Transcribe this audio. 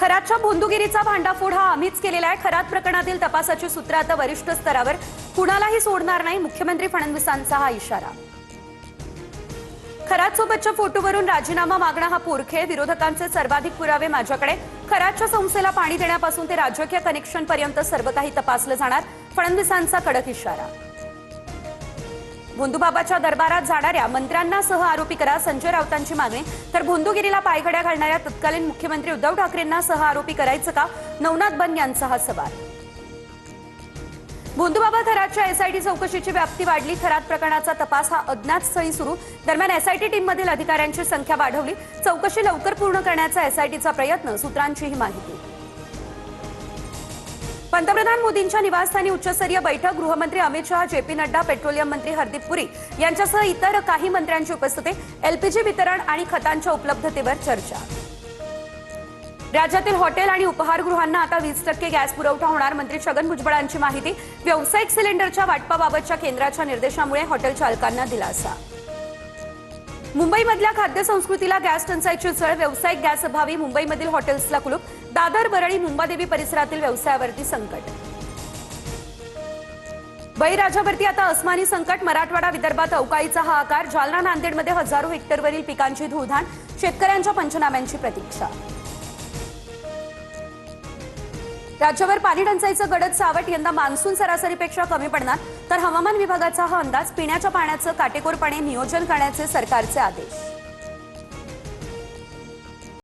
खरातच्या भोंदूगिरीचा भांडाफोड हा आम्हीच केलेला आहे। खरात प्रकरणातील तपासाची सूत्र आता वरिष्ठ स्तरावर, कुणालाही सोडणार नाही, मुख्यमंत्री फडणवीसांचा हा इशारा। खरातसोबतच्या फोटोवरून राजीनामा मागणं हा पोरखेळ, विरोधकांचे सर्वाधिक पुरावे माझ्याकडे। खरातच्या संस्थेला पाणी देण्यापासून ते राजकीय कनेक्शन पर्यंत सर्व काही तपासलं जाणार, फडणवीसांचा कडक इशारा। भोंदूबाबाच्या दरबारात जाणाऱ्या मंत्र्यांना सह आरोपी करा, संजय राऊतांची मागणी। तर भोंदूगिरीला पायघड्या घालणाऱ्या तत्कालीन मुख्यमंत्री उद्धव ठाकरेंना सह आरोपी करायचं का, नवनाथ बन यांचा हा सवाल। भोंदूबाबा खरातच्या एसआयटी चौकशीची व्याप्ती वाढली, खरात प्रकरणाचा तपास हा अज्ञात स्थळी सुरू। दरम्यान एसआयटी टीममधील अधिकाऱ्यांची संख्या वाढवली, चौकशी लवकर पूर्ण करण्याचा एसआयटीचा प्रयत्न, सूत्रांची ही माहिती। पंतप्रधान मोदींच्या निवासस्थानी उच्चस्तरीय बैठक, गृहमंत्री अमित शहा, जेपी नड्डा, पेट्रोलियम मंत्री हरदीप पुरी यांच्यासह इतर काही मंत्र्यांची उपस्थिती। एलपीजी वितरण आणि खतांच्या उपलब्धतेवर चर्चा। राज्यातील हॉटेल आणि उपहारगृहांना आता 20% गॅस पुरवठा होणार, मंत्री छगन भुजबळांची माहिती। व्यावसायिक सिलेंडरच्या वाटपाबाबतच्या केंद्राच्या निर्देशामुळे हॉटेल चालकांना दिलासा। मुंबईमधल्या खाद्य संस्कृतीला गॅस टंचाईची झळ, व्यावसायिक गॅस अभावी मुंबईमधील हॉटेल्सला कुलूप। दादर, वरळी, मुंबादेवी परिसरातील व्यवसायावरती संकट। बळीराजावरती आता अस्मानी संकट, मराठवाडा विदर्भात अवकाळीचा हाहाकार। जालना, नांदेडमध्ये हजारो हेक्टरवरील पिकांची धुळधाण, शेतकऱ्यांच्या पंचनाम्यांची प्रतीक्षा। राज्यावर पाणी टंचाईचं गडद सावट, यंदा मान्सून सरासरीपेक्षा कमी पडणार, तर हवामान विभागाचा हा अंदाज। पिण्याच्या पाण्याचं काटेकोरपणे नियोजन करण्याचे सरकारचे आदेश।